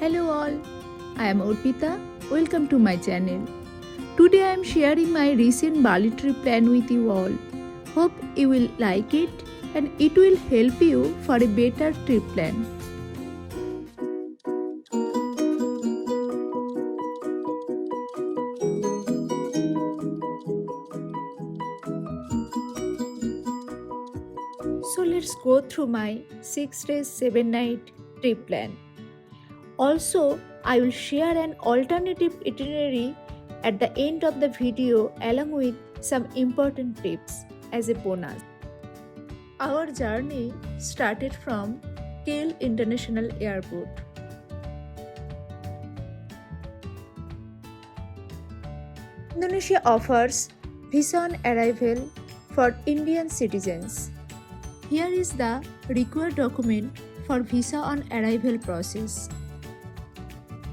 Hello all, I am Urpita. Welcome to my channel. Today I am sharing my recent Bali trip plan with you all. Hope you will like it and it will help you for a better trip plan. So let's go through my 6 days 7 night trip plan. Also, I will share an alternative itinerary at the end of the video along with some important tips as a bonus. Our journey started from KL International Airport. Indonesia offers visa on arrival for Indian citizens. Here is the required document for visa on arrival process.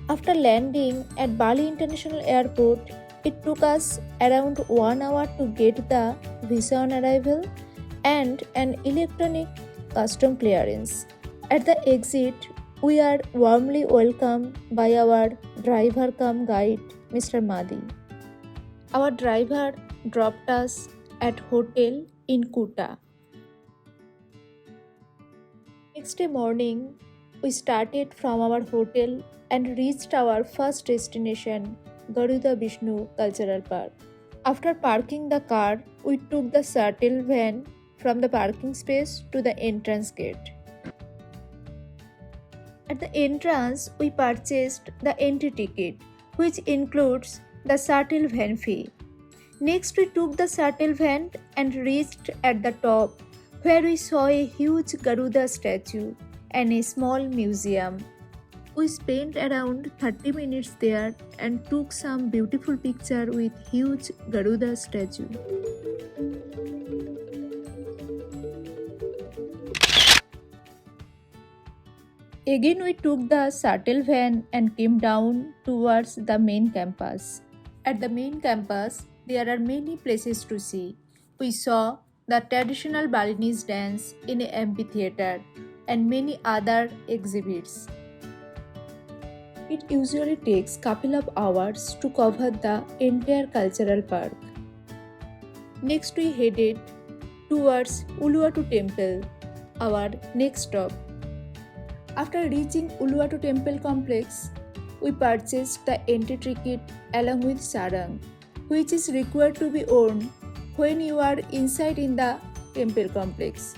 After landing at Bali International Airport, it took us around 1 hour to get the visa on arrival and an electronic custom clearance. At the exit, we are warmly welcomed by our driver cum guide, Mr. Madi. Our driver dropped us at hotel in Kuta. Next day morning, we started from our hotel and reached our first destination, Garuda Wisnu Cultural Park. After parking the car, we took the shuttle van from the parking space to the entrance gate. At the entrance, we purchased the entry ticket, which includes the shuttle van fee. Next, we took the shuttle van and reached at the top, where we saw a huge Garuda statue and a small museum. We spent around 30 minutes there and took some beautiful pictures with huge Garuda statue. Again we took the shuttle van and came down towards the main campus. At the main campus, there are many places to see. We saw the traditional Balinese dance in an amphitheater and many other exhibits. It usually takes couple of hours to cover the entire cultural park. Next we headed towards Uluwatu temple, our next stop. After reaching Uluwatu temple complex, we purchased the entry ticket along with sarang, which is required to be worn when you are inside in the temple complex.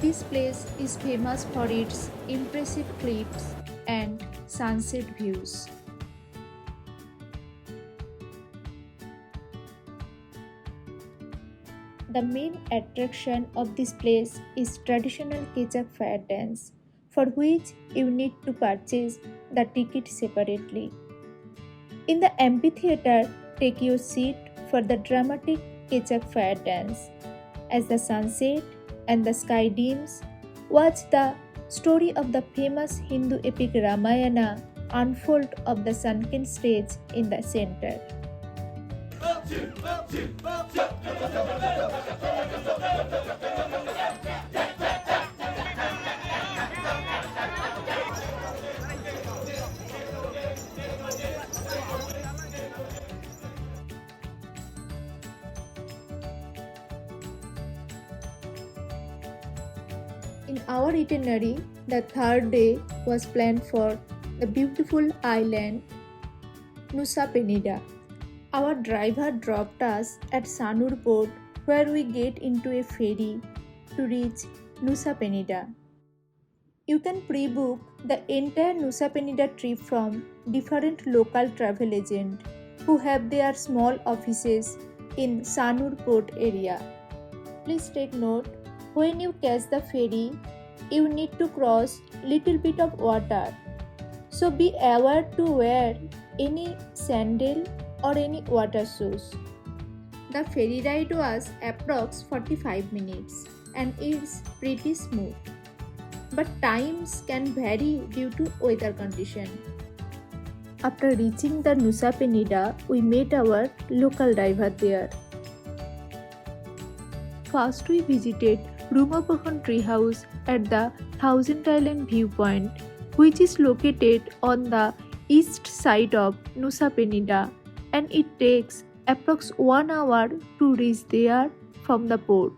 This place is famous for its impressive cliffs and sunset views. The main attraction of this place is traditional Kechak fire dance, for which you need to purchase the ticket separately. In the amphitheater, take your seat for the dramatic Kechak fire dance. As the sunset and the sky dims, watch the story of the famous Hindu epic Ramayana unfold on the sunken stage in the center. In our itinerary, the third day was planned for the beautiful island Nusa Penida. Our driver dropped us at Sanur port, where we get into a ferry to reach Nusa Penida. You can pre-book the entire Nusa Penida trip from different local travel agents who have their small offices in Sanur port area. Please take note, when you catch the ferry, you need to cross little bit of water. So be aware to wear any sandal or any water shoes. The ferry ride was approx 45 minutes and it's pretty smooth. But times can vary due to weather condition. After reaching the Nusa Penida, we met our local driver there. First we visited Rumah tree house at the Thousand Island viewpoint, which is located on the east side of Nusa Penida, and it takes approx 1 hour to reach there from the port.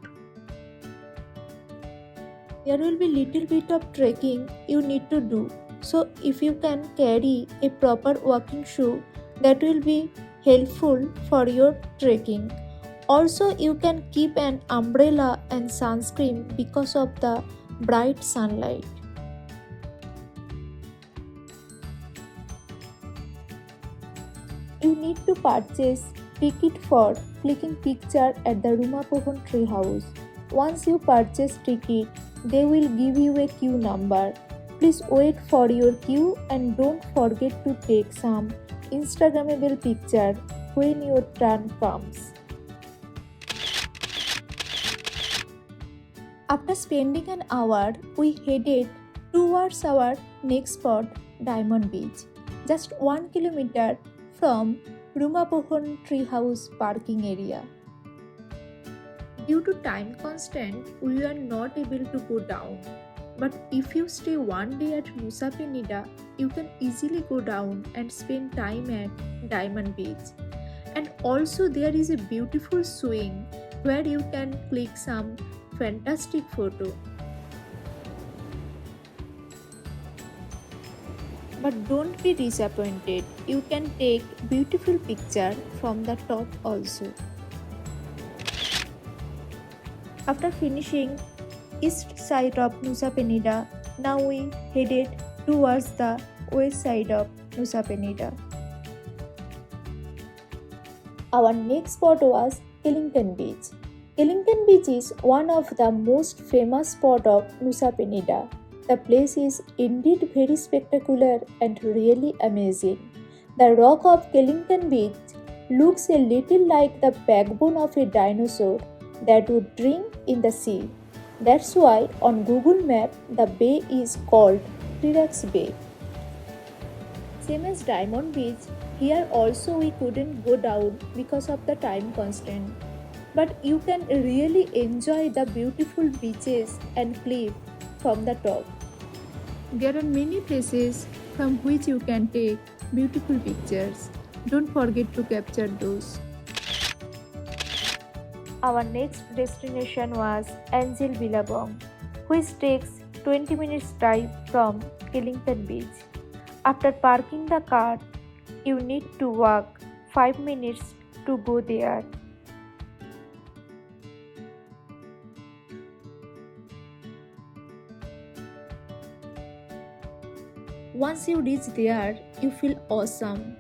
There will be little bit of trekking you need to do, so if you can carry a proper walking shoe, that will be helpful for your trekking. Also, you can keep an umbrella and sunscreen because of the bright sunlight. You need to purchase ticket for clicking picture at the Rumah tree house. Once you purchase ticket, they will give you a queue number. Please wait for your queue and don't forget to take some Instagrammable picture when your turn comes. After spending an hour, we headed towards our next spot, Diamond Beach, just 1 kilometer from Rumah tree house parking area. Due to time constraint, we were not able to go down. But if you stay one day at Nusa Penida, you can easily go down and spend time at Diamond Beach. And also there is a beautiful swing where you can click some fantastic photo. But don't be disappointed, you can take beautiful picture from the top also. After finishing east side of Nusa Penida, now we headed towards the west side of Nusa Penida. Our next spot was Kelingking Beach. Kelingking Beach is one of the most famous spots of Nusa Penida. The place is indeed very spectacular and really amazing. The rock of Kelingking Beach looks a little like the backbone of a dinosaur that would drink in the sea. That's why on Google Map the bay is called T-Rex Bay. Same as Diamond Beach, here also we couldn't go down because of the time constraint. But you can really enjoy the beautiful beaches and cliff from the top. There are many places from which you can take beautiful pictures. Don't forget to capture those. Our next destination was Angel Billabong, which takes 20 minutes drive from Kelingking Beach. After parking the car, you need to walk 5 minutes to go there. Once you reach there, you feel awesome.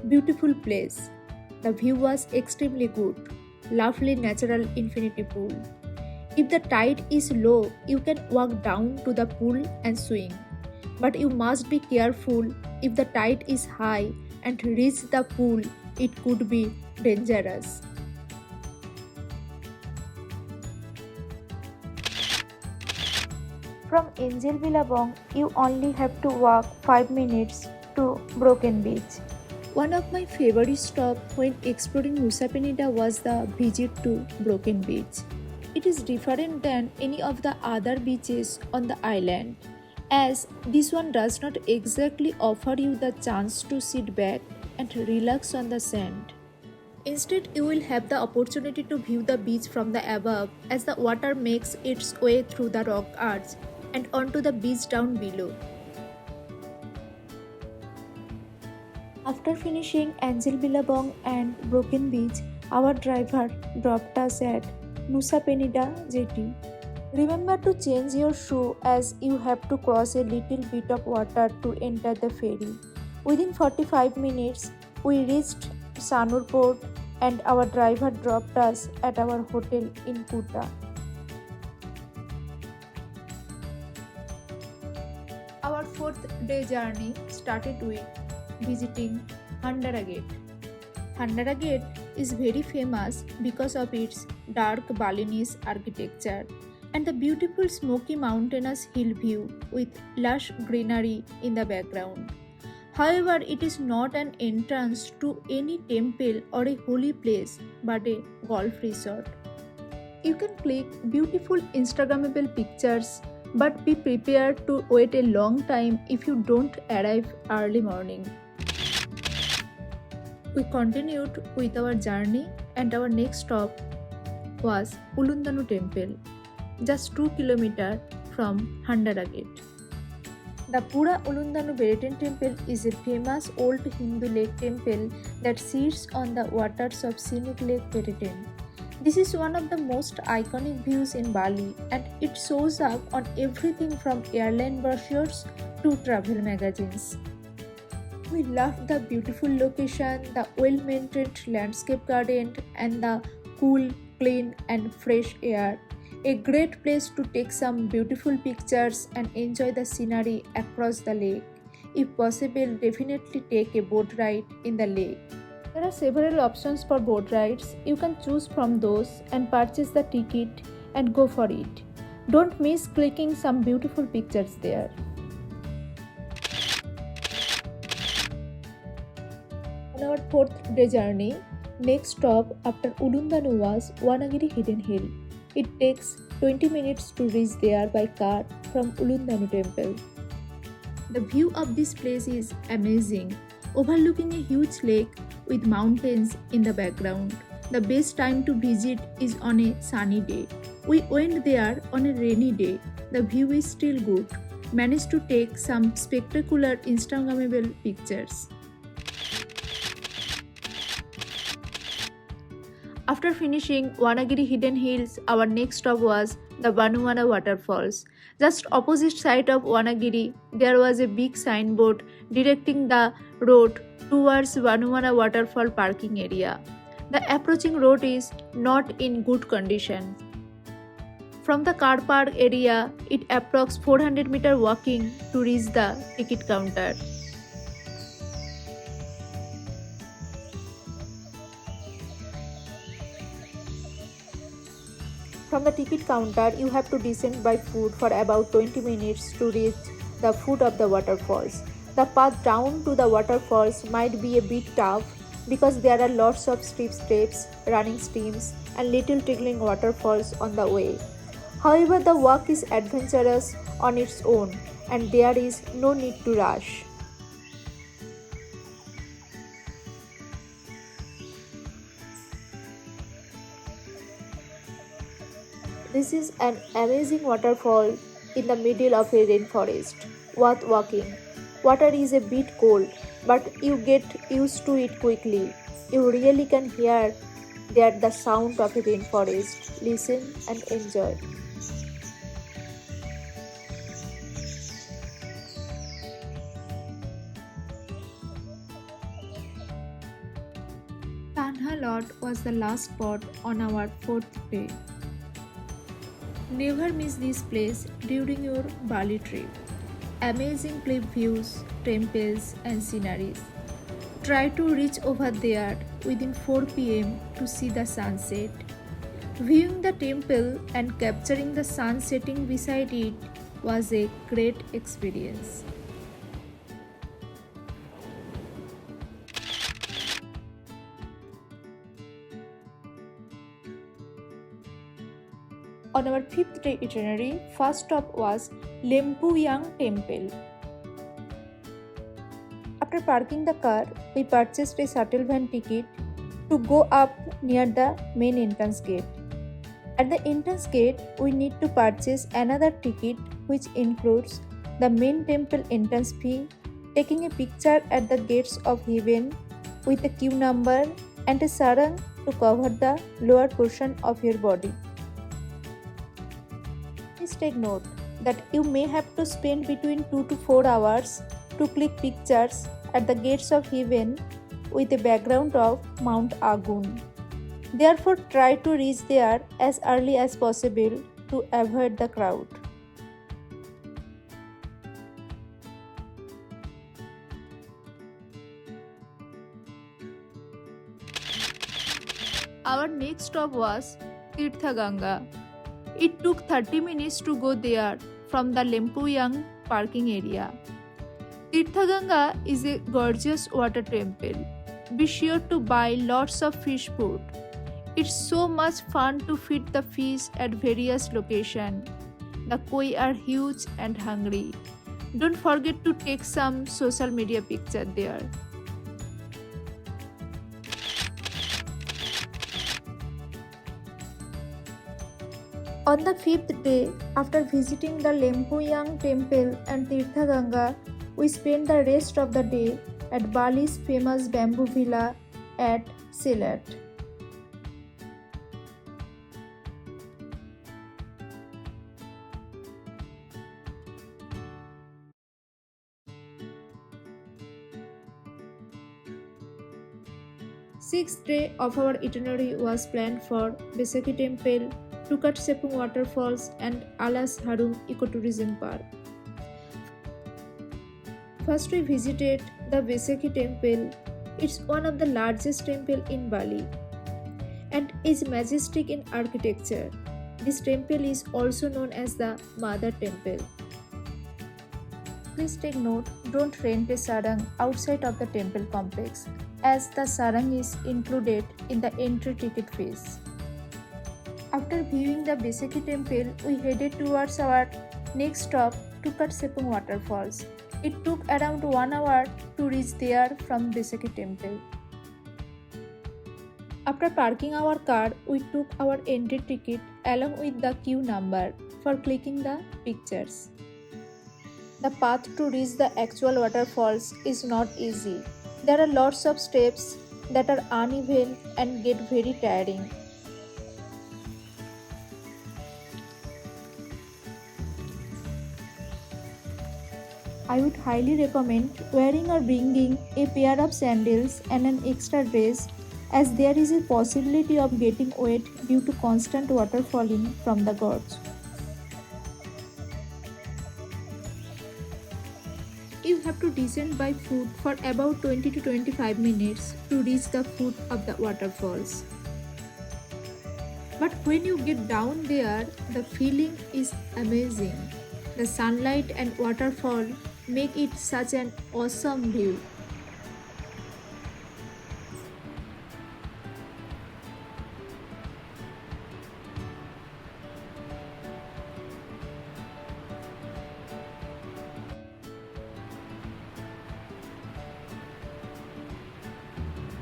Beautiful place. The view was extremely good. Lovely natural infinity pool. If the tide is low, you can walk down to the pool and swim. But you must be careful. If the tide is high and reach the pool, it could be dangerous. From Angel Billabong, you only have to walk 5 minutes to Broken Beach. One of my favorite stops when exploring Nusa Penida was the visit to Broken Beach. It is different than any of the other beaches on the island, as this one does not exactly offer you the chance to sit back and relax on the sand. Instead, you will have the opportunity to view the beach from the above as the water makes its way through the rock arch and onto the beach down below. After finishing Angel Billabong and Broken Beach, our driver dropped us at Nusa Penida jetty. Remember to change your shoe as you have to cross a little bit of water to enter the ferry. Within 45 minutes, we reached Sanur port and our driver dropped us at our hotel in Kuta. Our 4th day journey started with visiting Handara Gate. Handara Gate is very famous because of its dark Balinese architecture and the beautiful smoky mountainous hill view with lush greenery in the background. However, it is not an entrance to any temple or a holy place but a golf resort. You can click beautiful Instagrammable pictures but be prepared to wait a long time if you don't arrive early morning. We continued with our journey and our next stop was Ulun Danu temple, just 2 km from Handara gate. The Pura Ulun Danu Beritan temple is a famous old Hindu lake temple that sits on the waters of scenic Lake Beritan. This is one of the most iconic views in Bali and it shows up on everything from airline brochures to travel magazines. We loved the beautiful location, the well-maintained landscape garden and the cool, clean and fresh air. A great place to take some beautiful pictures and enjoy the scenery across the lake. If possible, definitely take a boat ride in the lake. There are several options for boat rides. You can choose from those and purchase the ticket and go for it. Don't miss clicking some beautiful pictures there. On our 4th day journey, next stop after Ulun Danu was Wanagiri Hidden Hill. It takes 20 minutes to reach there by car from Ulun Danu temple. The view of this place is amazing, overlooking a huge lake with mountains in the background. The best time to visit is on a sunny day. We went there on a rainy day. The view is still good. Managed to take some spectacular Instagrammable pictures. After finishing Wanagiri Hidden Hills, our next stop was the Banyumala waterfalls. Just opposite side of Wanagiri, there was a big signboard directing the road towards Banyumala waterfall parking area. The approaching road is not in good condition. From the car park area, it approx 400 meter walking to reach the ticket counter. From the ticket counter, you have to descend by foot for about 20 minutes to reach the foot of the waterfalls. The path down to the waterfalls might be a bit tough because there are lots of steep steps, running streams, and little trickling waterfalls on the way. However, the walk is adventurous on its own and there is no need to rush. This is an amazing waterfall in the middle of a rainforest, worth walking. Water is a bit cold, but you get used to it quickly. You really can hear there the sound of a rainforest. Listen and enjoy. Tanah Lot was the last spot on our 4th day. Never miss this place during your Bali trip. Amazing cliff views, temples and sceneries. Try to reach over there within 4 p.m. to see the sunset. Viewing the temple and capturing the sun setting beside it was a great experience. On our 5th day itinerary, first stop was Lempuyang temple. After parking the car, we purchased a shuttle van ticket to go up near the main entrance gate. At the entrance gate, we need to purchase another ticket which includes the main temple entrance fee, taking a picture at the gates of heaven with a queue number and a sarang to cover the lower portion of your body. Please take note that you may have to spend between 2 to 4 hours to click pictures at the gates of heaven with a background of Mount Agun. Therefore, try to reach there as early as possible to avoid the crowd. Our next stop was Tirtha Ganga. It took 30 minutes to go there from the Lempuyang parking area. Tirtha Ganga is a gorgeous water temple. Be sure to buy lots of fish food. It's so much fun to feed the fish at various locations. The koi are huge and hungry. Don't forget to take some social media picture there. On the fifth day, after visiting the Lempuyang temple and Tirtha Ganga, we spent the rest of the day at Bali's famous bamboo villa at Selat. Sixth day of our itinerary was planned for Besakih temple, Tukad waterfalls and Alas Harum ecotourism park. First we visited the Besakih temple. It's one of the largest temple in Bali and is majestic in architecture. This temple is also known as the Mother Temple. Please take note, don't rent a sarang outside of the temple complex as the sarang is included in the entry ticket fees. After viewing the Besakih temple, we headed towards our next stop, Tukad waterfalls. It took around 1 hour to reach there from Besakih temple. After parking our car, we took our entry ticket along with the queue number for clicking the pictures. The path to reach the actual waterfalls is not easy. There are lots of steps that are uneven and get very tiring. I would highly recommend wearing or bringing a pair of sandals and an extra dress as there is a possibility of getting wet due to constant water falling from the gorge. You have to descend by foot for about 20 to 25 minutes to reach the foot of the waterfalls. But when you get down there, the feeling is amazing. The sunlight and waterfall make it such an awesome view.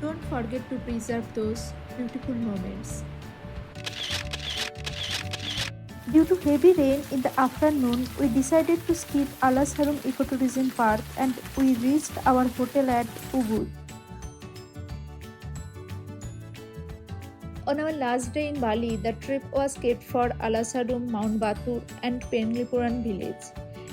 Don't forget to preserve those beautiful moments. Due to heavy rain in the afternoon, we decided to skip Alas Harum Ecotourism Park and we reached our hotel at Ubud. On our last day in Bali, the trip was kept for Alas Harum, Mount Batur and Penglipuran village.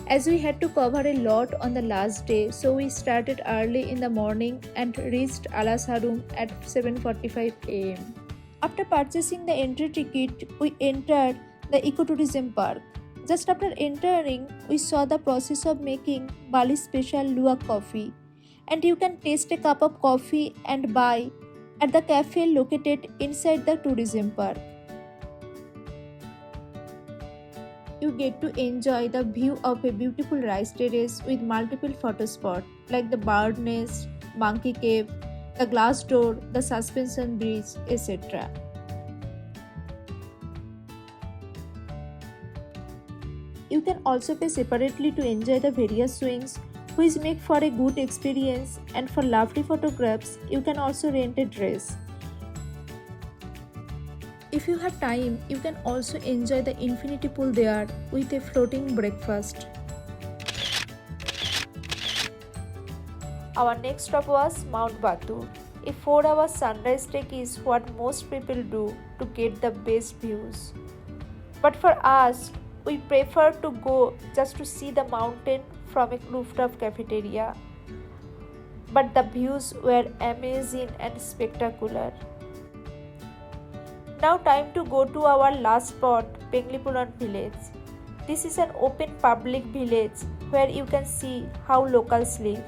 As we had to cover a lot on the last day, so we started early in the morning and reached Alas Harum at 7:45 am. After purchasing the entry ticket, we entered the ecotourism park. Just after entering, we saw the process of making Bali special luwak coffee, and you can taste a cup of coffee and buy at the cafe located inside the tourism park. You get to enjoy the view of a beautiful rice terrace with multiple photo spots like the bird nest, monkey cave, the glass door, the suspension bridge, etc. You can also pay separately to enjoy the various swings, which make for a good experience, and for lovely photographs, you can also rent a dress. If you have time, you can also enjoy the infinity pool there with a floating breakfast. Our next stop was Mount Batur. A 4-hour sunrise trek is what most people do to get the best views. But for us, we prefer to go just to see the mountain from a rooftop cafeteria. But the views were amazing and spectacular. Now time to go to our last spot, Penglipuran village. This is an open public village where you can see how locals live.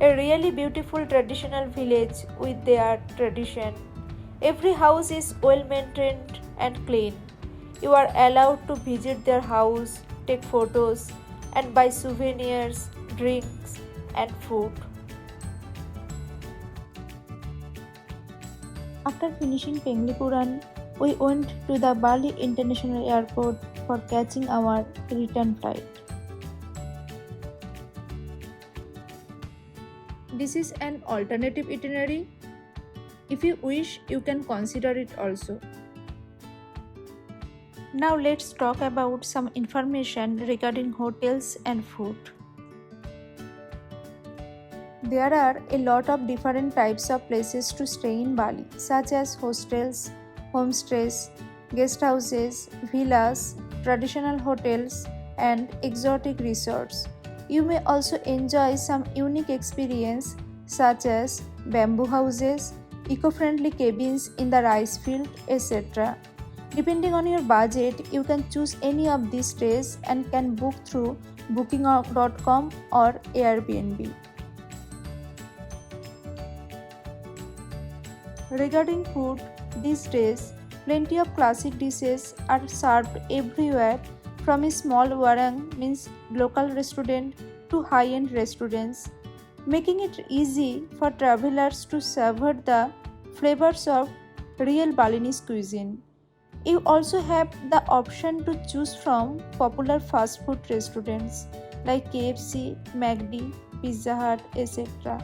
A really beautiful traditional village with their tradition. Every house is well maintained and clean. You are allowed to visit their house, take photos, and buy souvenirs, drinks, and food. After finishing Penglipuran, we went to the Bali International Airport for catching our return flight. This is an alternative itinerary. If you wish, you can consider it also. Now let's talk about some information regarding hotels and food. There are a lot of different types of places to stay in Bali, such as hostels, homestays, guest houses, villas, traditional hotels, and exotic resorts. You may also enjoy some unique experience such as bamboo houses, eco-friendly cabins in the rice field, etc. Depending on your budget, you can choose any of these stays and can book through booking.com or Airbnb. Regarding food, these days, plenty of classic dishes are served everywhere, from a small warung means local restaurant to high-end restaurants, making it easy for travelers to savor the flavors of real Balinese cuisine. You also have the option to choose from popular fast food restaurants like KFC, McD, Pizza Hut, etc.